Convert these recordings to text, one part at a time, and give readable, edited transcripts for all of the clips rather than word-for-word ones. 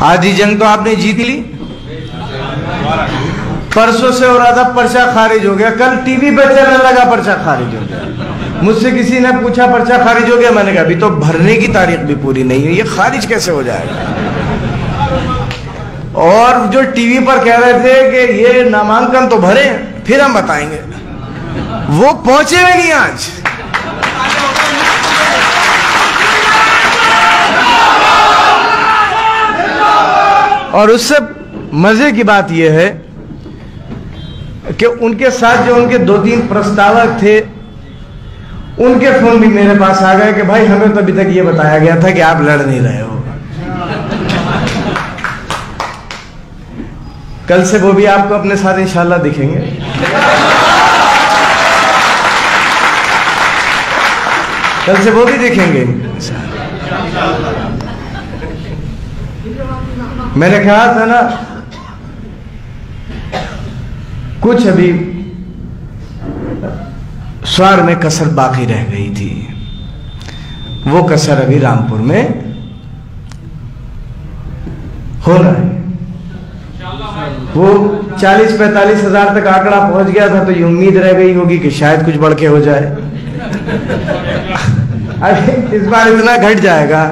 आधी जंग तो आपने जीत ली, परसों से हो रहा था पर्चा खारिज हो गया, कल टीवी पे चलने लगा पर्चा खारिज हो गया। मुझसे किसी ने पूछा पर्चा खारिज हो गया, मैंने कहा अभी तो भरने की तारीख भी पूरी नहीं हुई, ये खारिज कैसे हो जाएगा। और जो टीवी पर कह रहे थे कि ये नामांकन तो भरे फिर हम बताएंगे, वो पहुंचे हुए नहीं आज। और उससे मजे की बात यह है कि उनके साथ जो उनके 2-3 प्रस्तावक थे, उनके फोन भी मेरे पास आ गए कि भाई हमें तो अभी तक ये बताया गया था कि आप लड़ नहीं रहे हो। कल से वो भी आपको अपने साथ इंशाल्लाह दिखेंगे। कल से वो भी दिखेंगे। मैंने कहा था ना, कुछ अभी स्वार में कसर बाकी रह गई थी, वो कसर अभी रामपुर में हो रहा है। वो 40-45 हजार तक आंकड़ा पहुंच गया था, तो ये उम्मीद रह गई होगी कि शायद कुछ बढ़ के हो जाए। अभी इस बार इतना घट जाएगा,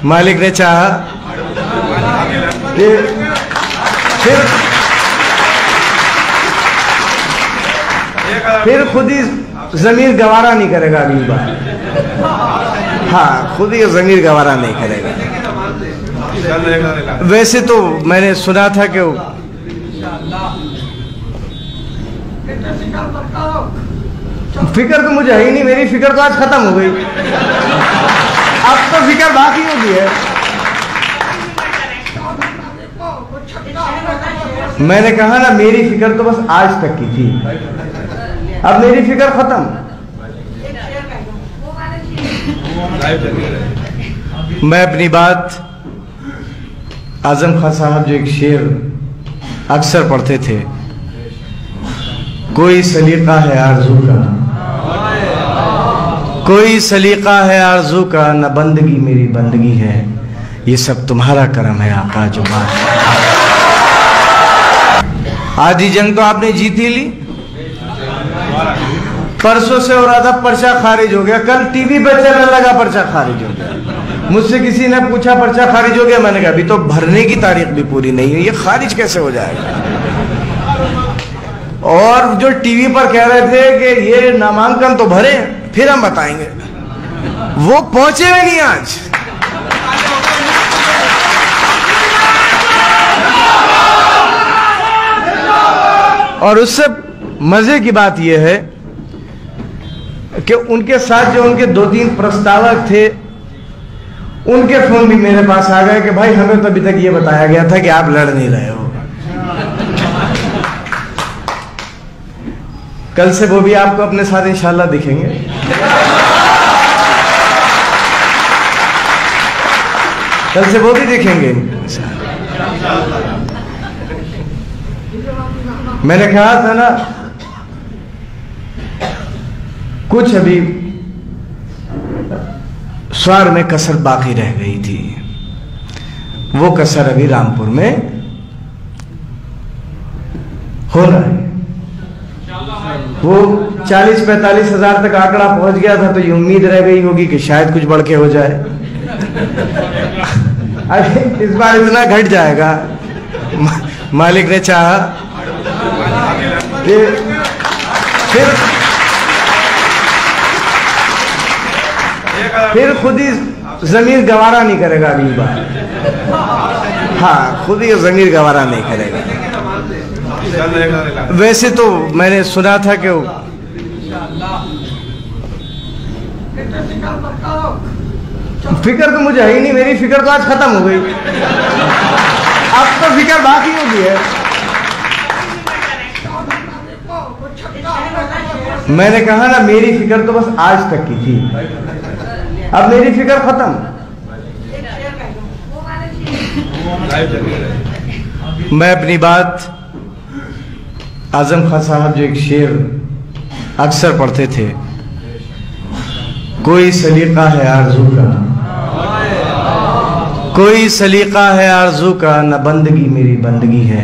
मालिक ने चाहा। फिर खुद ही जमीर गवारा नहीं करेगा अगली बार। हाँ, खुद ही जमीर गवारा नहीं करेगा। वैसे तो मैंने सुना था कि फिक्र तो मुझे है ही नहीं, मेरी फिक्र तो आज खत्म हो गई, अब तो फिक्र बाकी होगी है। मैंने कहा ना, मेरी फिक्र तो बस आज तक की थी, अब मेरी फिक्र खत्म। मैं अपनी बात आजम खान साहब जो एक शेर अक्सर पढ़ते थे, कोई सलीका है आरज़ू का, कोई सलीका है आरज़ू का, न बंदगी मेरी बंदगी है, ये सब तुम्हारा करम है आका जो बात। आधी जंग तो आपने जीत ही ली, परसों से हो रहा था पर्चा खारिज हो गया, कल टीवी पे चलने लगा पर्चा खारिज हो गया। मुझसे किसी ने पूछा पर्चा खारिज हो गया, मैंने कहा अभी तो भरने की तारीख भी पूरी नहीं हुई, ये खारिज कैसे हो जाएगा। और जो टीवी पर कह रहे थे कि ये नामांकन तो भरे फिर हम बताएंगे, वो पहुंचे हुए नहीं आज। और उससे मजे की बात यह है कि उनके साथ जो उनके 2-3 प्रस्तावक थे, उनके फोन भी मेरे पास आ गए कि भाई हमें तो अभी तक ये बताया गया था कि आप लड़ नहीं रहे हो। कल से वो भी आपको अपने साथ इंशाल्लाह दिखेंगे। कल से वो भी दिखेंगे। मैंने कहा था ना, कुछ अभी स्वार में कसर बाकी रह गई थी, वो कसर अभी रामपुर में हो रहा है। वो 40-45 हजार तक आंकड़ा पहुंच गया था, तो ये उम्मीद रह गई होगी कि शायद कुछ बढ़ के हो जाए। अभी इस बार इतना घट जाएगा, मालिक ने चाहा। फिर खुद ही जमीर गवारा नहीं करेगा अगली बार। हाँ, खुद ही जमीर गवारा नहीं करेगा। वैसे तो मैंने सुना था कि फिक्र तो मुझे है ही नहीं, मेरी फिक्र तो आज खत्म हो गई, अब तो फिक्र बाकी होगी है। मैंने कहा ना, मेरी फिक्र तो बस आज तक की थी, अब मेरी फिक्र खत्म। मैं अपनी बात आजम खान साहब जो एक शेर अक्सर पढ़ते थे, कोई सलीका है आरज़ू का, कोई सलीका है आरज़ू का, न बंदगी मेरी बंदगी है,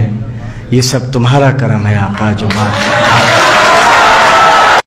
ये सब तुम्हारा करम है आका जो बात।